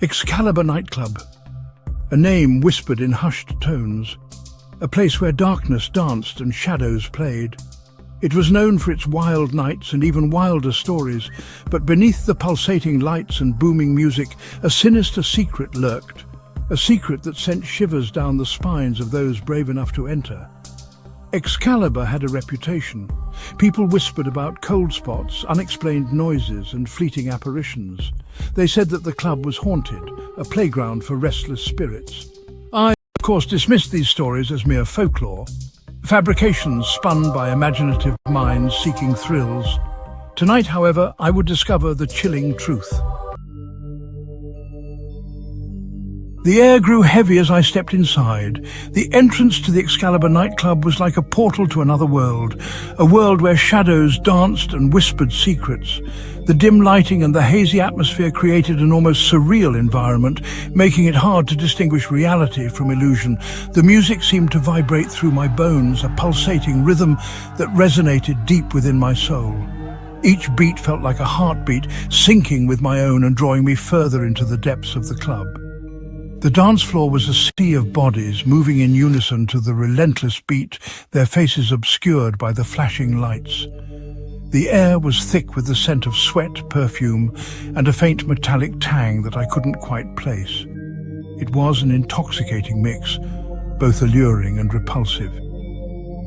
Excalibur Nightclub, a name whispered in hushed tones, a place where darkness danced and shadows played. It was known for its wild nights and even wilder stories, but beneath the pulsating lights and booming music, a sinister secret lurked, a secret that sent shivers down the spines of those brave enough to enter. Excalibur had a reputation. People whispered about cold spots, unexplained noises and fleeting apparitions. They said that the club was haunted, a playground for restless spirits. I, of course, dismissed these stories as mere folklore, fabrications spun by imaginative minds seeking thrills. Tonight, however, I would discover the chilling truth. The air grew heavy as I stepped inside. The entrance to the Excalibur Nightclub was like a portal to another world, a world where shadows danced and whispered secrets. The dim lighting and the hazy atmosphere created an almost surreal environment, making it hard to distinguish reality from illusion. The music seemed to vibrate through my bones, a pulsating rhythm that resonated deep within my soul. Each beat felt like a heartbeat, syncing with my own and drawing me further into the depths of the club. The dance floor was a sea of bodies moving in unison to the relentless beat, their faces obscured by the flashing lights. The air was thick with the scent of sweat, perfume, and a faint metallic tang that I couldn't quite place. It was an intoxicating mix, both alluring and repulsive.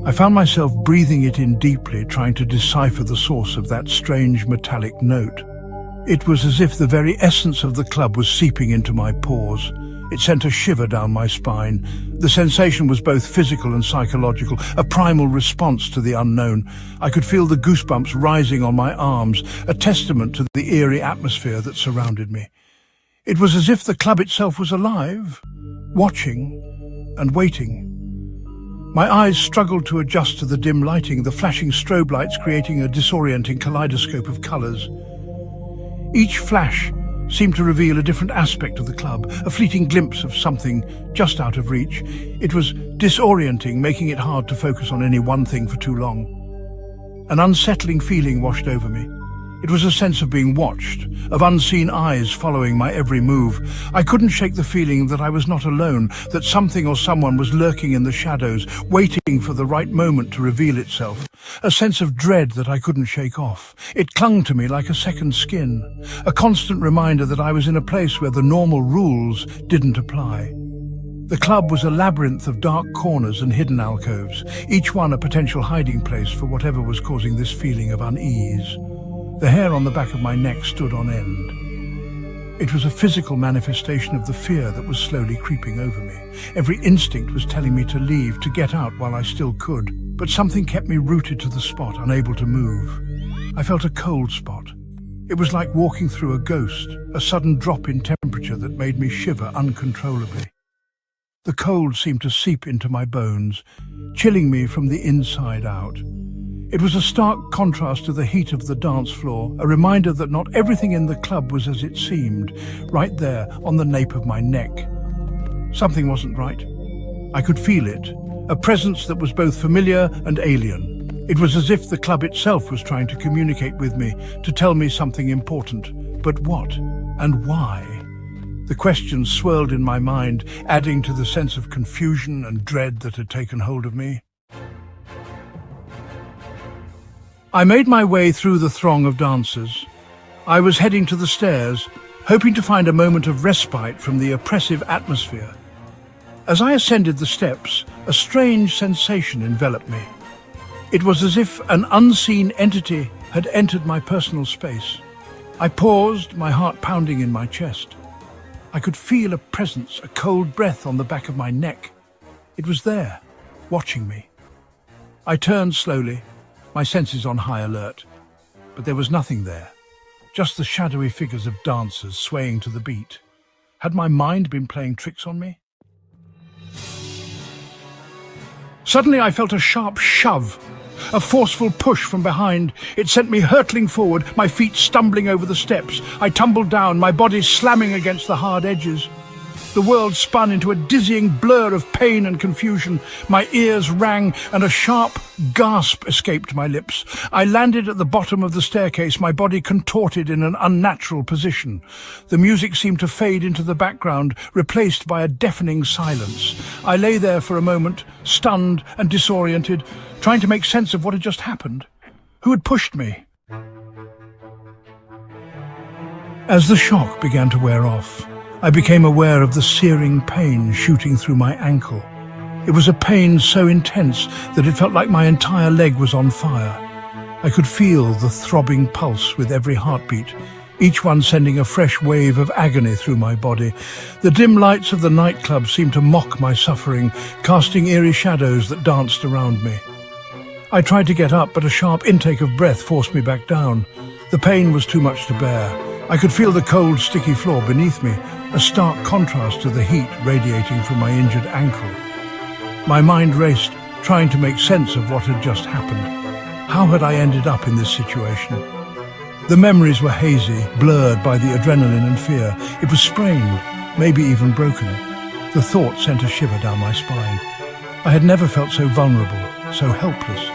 I found myself breathing it in deeply, trying to decipher the source of that strange metallic note. It was as if the very essence of the club was seeping into my pores. It sent a shiver down my spine. The sensation was both physical and psychological, a primal response to the unknown. I could feel the goosebumps rising on my arms, a testament to the eerie atmosphere that surrounded me. It was as if the club itself was alive, watching and waiting. My eyes struggled to adjust to the dim lighting, the flashing strobe lights creating a disorienting kaleidoscope of colors. Each flash seemed to reveal a different aspect of the club, a fleeting glimpse of something just out of reach. It was disorienting, making it hard to focus on any one thing for too long. An unsettling feeling washed over me. It was a sense of being watched, of unseen eyes following my every move. I couldn't shake the feeling that I was not alone, that something or someone was lurking in the shadows, waiting for the right moment to reveal itself. A sense of dread that I couldn't shake off. It clung to me like a second skin, a constant reminder that I was in a place where the normal rules didn't apply. The club was a labyrinth of dark corners and hidden alcoves, each one a potential hiding place for whatever was causing this feeling of unease. The hair on the back of my neck stood on end. It was a physical manifestation of the fear that was slowly creeping over me. Every instinct was telling me to leave, to get out while I still could, but something kept me rooted to the spot, unable to move. I felt a cold spot. It was like walking through a ghost, a sudden drop in temperature that made me shiver uncontrollably. The cold seemed to seep into my bones, chilling me from the inside out. It was a stark contrast to the heat of the dance floor, a reminder that not everything in the club was as it seemed, right there on the nape of my neck. Something wasn't right. I could feel it, a presence that was both familiar and alien. It was as if the club itself was trying to communicate with me, to tell me something important. But what and why? The questions swirled in my mind, adding to the sense of confusion and dread that had taken hold of me. I made my way through the throng of dancers. I was heading to the stairs, hoping to find a moment of respite from the oppressive atmosphere. As I ascended the steps, a strange sensation enveloped me. It was as if an unseen entity had entered my personal space. I paused, my heart pounding in my chest. I could feel a presence, a cold breath on the back of my neck. It was there, watching me. I turned slowly, my senses on high alert, but there was nothing there, just the shadowy figures of dancers swaying to the beat. Had my mind been playing tricks on me? Suddenly I felt a sharp shove, a forceful push from behind. It sent me hurtling forward, my feet stumbling over the steps. I tumbled down, my body slamming against the hard edges. The world spun into a dizzying blur of pain and confusion. My ears rang and a sharp gasp escaped my lips. I landed at the bottom of the staircase, my body contorted in an unnatural position. The music seemed to fade into the background, replaced by a deafening silence. I lay there for a moment, stunned and disoriented, trying to make sense of what had just happened. Who had pushed me? As the shock began to wear off, I became aware of the searing pain shooting through my ankle. It was a pain so intense that it felt like my entire leg was on fire. I could feel the throbbing pulse with every heartbeat, each one sending a fresh wave of agony through my body. The dim lights of the nightclub seemed to mock my suffering, casting eerie shadows that danced around me. I tried to get up, but a sharp intake of breath forced me back down. The pain was too much to bear. I could feel the cold, sticky floor beneath me, a stark contrast to the heat radiating from my injured ankle. My mind raced, trying to make sense of what had just happened. How had I ended up in this situation? The memories were hazy, blurred by the adrenaline and fear. It was sprained, maybe even broken. The thought sent a shiver down my spine. I had never felt so vulnerable, so helpless.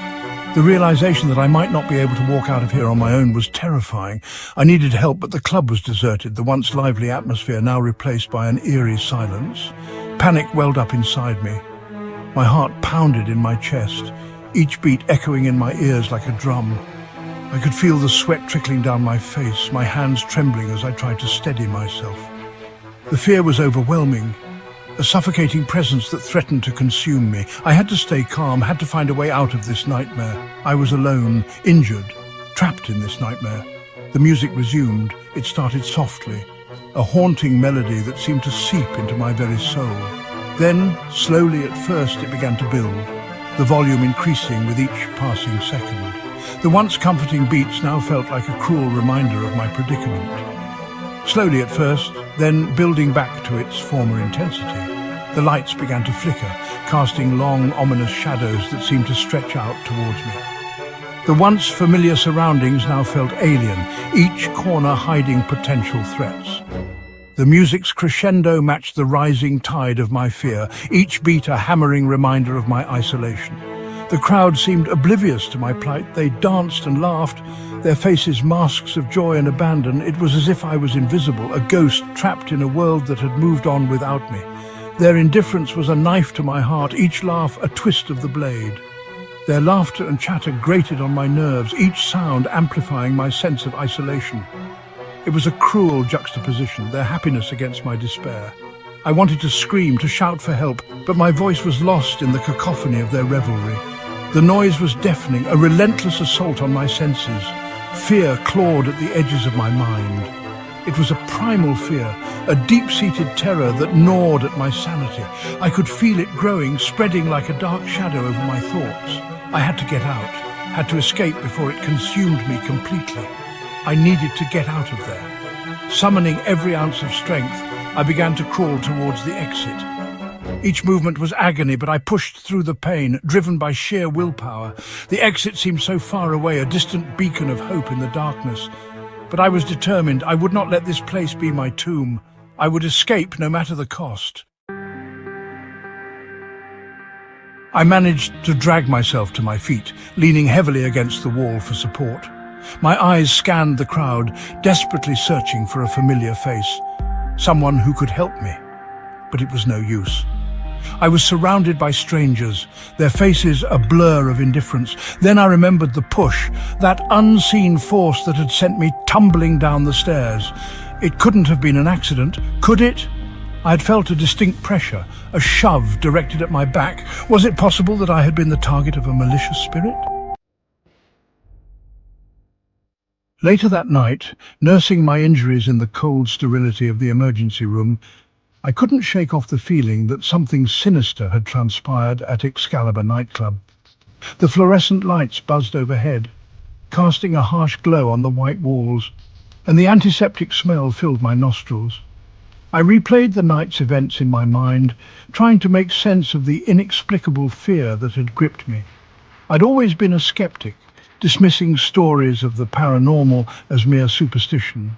The realization that I might not be able to walk out of here on my own was terrifying. I needed help, but the club was deserted, the once lively atmosphere now replaced by an eerie silence. Panic welled up inside me. My heart pounded in my chest, each beat echoing in my ears like a drum. I could feel the sweat trickling down my face, my hands trembling as I tried to steady myself. The fear was overwhelming, a suffocating presence that threatened to consume me. I had to stay calm, had to find a way out of this nightmare. I was alone, injured, trapped in this nightmare. The music resumed. It started softly, a haunting melody that seemed to seep into my very soul. Then, slowly at first, it began to build, the volume increasing with each passing second. The once comforting beats now felt like a cruel reminder of my predicament. Slowly at first, then building back to its former intensity. The lights began to flicker, casting long, ominous shadows that seemed to stretch out towards me. The once familiar surroundings now felt alien, each corner hiding potential threats. The music's crescendo matched the rising tide of my fear, each beat a hammering reminder of my isolation. The crowd seemed oblivious to my plight. They danced and laughed, their faces masks of joy and abandon. It was as if I was invisible, a ghost trapped in a world that had moved on without me. Their indifference was a knife to my heart, each laugh a twist of the blade. Their laughter and chatter grated on my nerves, each sound amplifying my sense of isolation. It was a cruel juxtaposition, their happiness against my despair. I wanted to scream, to shout for help, but my voice was lost in the cacophony of their revelry. The noise was deafening, a relentless assault on my senses. Fear clawed at the edges of my mind. It was a primal fear, a deep-seated terror that gnawed at my sanity. I could feel it growing, spreading like a dark shadow over my thoughts. I had to get out, had to escape before it consumed me completely. I needed to get out of there. Summoning every ounce of strength, I began to crawl towards the exit. Each movement was agony, but I pushed through the pain, driven by sheer willpower. The exit seemed so far away, a distant beacon of hope in the darkness. But I was determined. I would not let this place be my tomb. I would escape no matter the cost. I managed to drag myself to my feet, leaning heavily against the wall for support. My eyes scanned the crowd, desperately searching for a familiar face, someone who could help me. But it was no use. I was surrounded by strangers, their faces a blur of indifference. Then I remembered the push, that unseen force that had sent me tumbling down the stairs. It couldn't have been an accident, could it? I had felt a distinct pressure, a shove directed at my back. Was it possible that I had been the target of a malicious spirit? Later that night, nursing my injuries in the cold sterility of the emergency room, I couldn't shake off the feeling that something sinister had transpired at Excalibur Nightclub. The fluorescent lights buzzed overhead, casting a harsh glow on the white walls, and the antiseptic smell filled my nostrils. I replayed the night's events in my mind, trying to make sense of the inexplicable fear that had gripped me. I'd always been a skeptic, dismissing stories of the paranormal as mere superstition.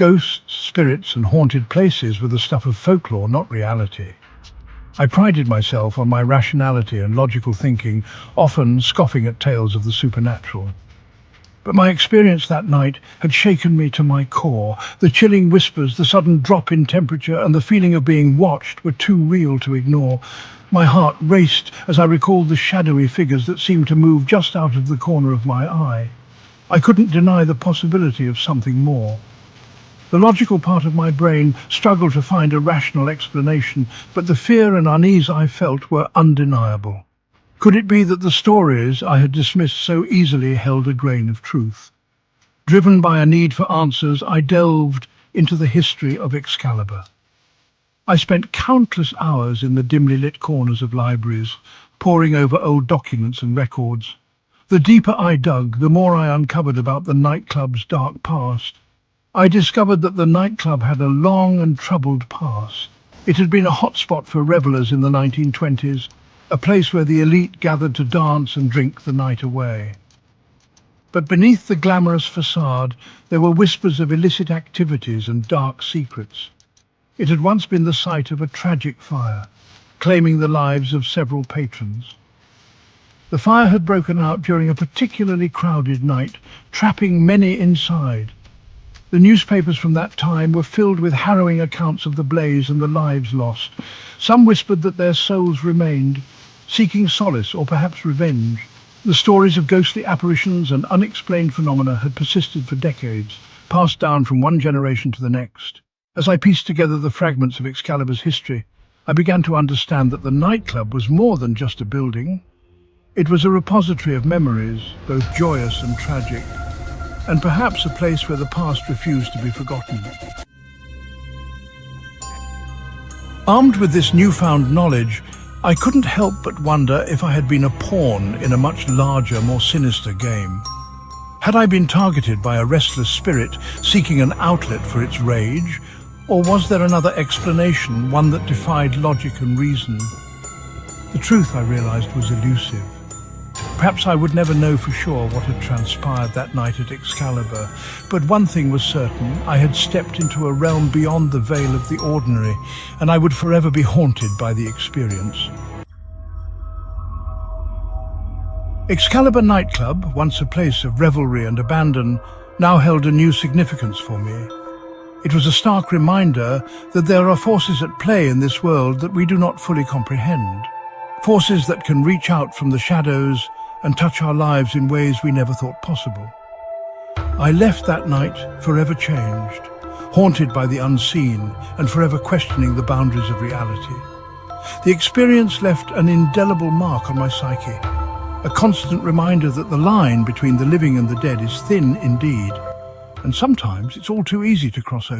Ghosts, spirits, and haunted places were the stuff of folklore, not reality. I prided myself on my rationality and logical thinking, often scoffing at tales of the supernatural. But my experience that night had shaken me to my core. The chilling whispers, the sudden drop in temperature, and the feeling of being watched were too real to ignore. My heart raced as I recalled the shadowy figures that seemed to move just out of the corner of my eye. I couldn't deny the possibility of something more. The logical part of my brain struggled to find a rational explanation, but the fear and unease I felt were undeniable. Could it be that the stories I had dismissed so easily held a grain of truth? Driven by a need for answers, I delved into the history of Excalibur. I spent countless hours in the dimly lit corners of libraries, poring over old documents and records. The deeper I dug, the more I uncovered about the nightclub's dark past. I discovered that the nightclub had a long and troubled past. It had been a hotspot for revelers in the 1920s, a place where the elite gathered to dance and drink the night away. But beneath the glamorous facade, there were whispers of illicit activities and dark secrets. It had once been the site of a tragic fire, claiming the lives of several patrons. The fire had broken out during a particularly crowded night, trapping many inside. The newspapers from that time were filled with harrowing accounts of the blaze and the lives lost. Some whispered that their souls remained, seeking solace or perhaps revenge. The stories of ghostly apparitions and unexplained phenomena had persisted for decades, passed down from one generation to the next. As I pieced together the fragments of Excalibur's history, I began to understand that the nightclub was more than just a building. It was a repository of memories, both joyous and tragic, and perhaps a place where the past refused to be forgotten. Armed with this newfound knowledge, I couldn't help but wonder if I had been a pawn in a much larger, more sinister game. Had I been targeted by a restless spirit seeking an outlet for its rage, or was there another explanation, one that defied logic and reason? The truth, I realized, was elusive. Perhaps I would never know for sure what had transpired that night at Excalibur, but one thing was certain: I had stepped into a realm beyond the veil of the ordinary, and I would forever be haunted by the experience. Excalibur Nightclub, once a place of revelry and abandon, now held a new significance for me. It was a stark reminder that there are forces at play in this world that we do not fully comprehend. Forces that can reach out from the shadows and touch our lives in ways we never thought possible. I left that night forever changed, haunted by the unseen and forever questioning the boundaries of reality. The experience left an indelible mark on my psyche, a constant reminder that the line between the living and the dead is thin indeed, and sometimes it's all too easy to cross over.